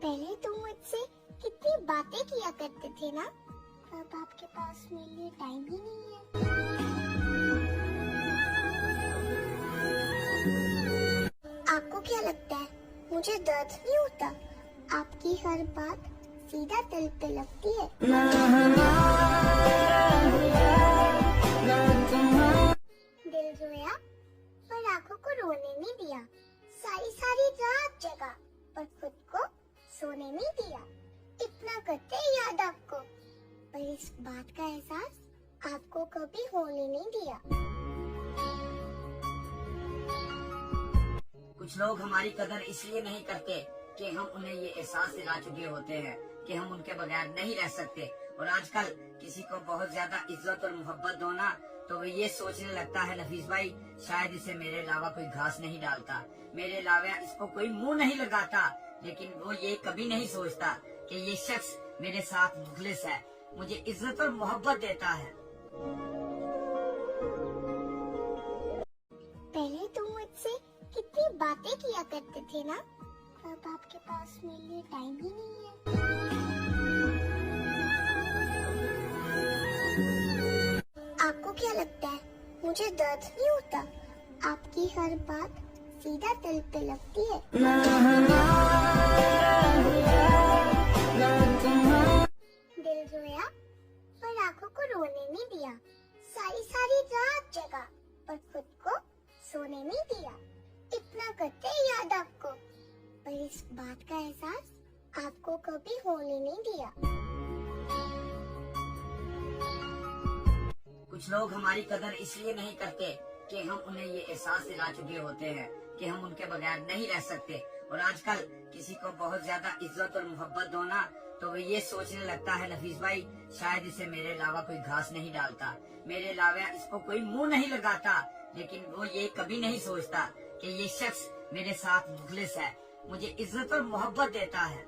पहले तुम मुझसे कितनी बातें किया करते थे ना, अब आपके पास मेरे लिए टाइम ही नहीं है। आपको क्या लगता है मुझे दर्द नहीं होता? आपकी हर बात सीधा दिल पे लगती है। दिल रोया पर आंखों को रोने नहीं दिया, सारी सारी रात जगा पर खुद को सोने नहीं दिया। इतना करते याद आपको, पर इस बात का एहसास आपको कभी होने नहीं दिया। कुछ लोग हमारी कदर इसलिए नहीं करते कि हम उन्हें ये एहसास दिला चुके होते हैं कि हम उनके बगैर नहीं रह सकते। और आजकल किसी को बहुत ज्यादा इज्जत और मोहब्बत दो ना तो वो ये सोचने लगता है, नफीस भाई शायद इसे मेरे अलावा कोई घास नहीं डालता, मेरे अलावा इसको कोई मुंह नहीं लगाता। लेकिन वो ये कभी नहीं सोचता कि ये शख्स मेरे साथ मुखलिस है, मुझे इज्जत और मोहब्बत देता है। पहले तुम मुझसे कितनी बातें किया करते थे ना, अब आपके पास मेरे लिए टाइम ही नहीं है। आपको क्या लगता है मुझे दर्द नहीं होता? आपकी हर बात सीधा दिल पे लगती है। दिल रोया पर आंखों को रोने नहीं दिया, सारी सारी रात जगा पर खुद को सोने नहीं दिया। इतना करते याद आपको, पर इस बात का एहसास आपको कभी होने नहीं दिया। कुछ लोग हमारी कदर इसलिए नहीं करते कि हम उन्हें ये एहसास दिला चुके होते हैं कि हम उनके बगैर नहीं रह सकते। और आजकल किसी को बहुत ज्यादा इज्जत और मोहब्बत दो ना तो वो ये सोचने लगता है, नफीस भाई शायद इसे मेरे अलावा कोई घास नहीं डालता, मेरे अलावा इसको कोई मुंह नहीं लगाता। लेकिन वो ये कभी नहीं सोचता कि ये शख्स मेरे साथ मुखलिस है, मुझे इज्जत और मोहब्बत देता है।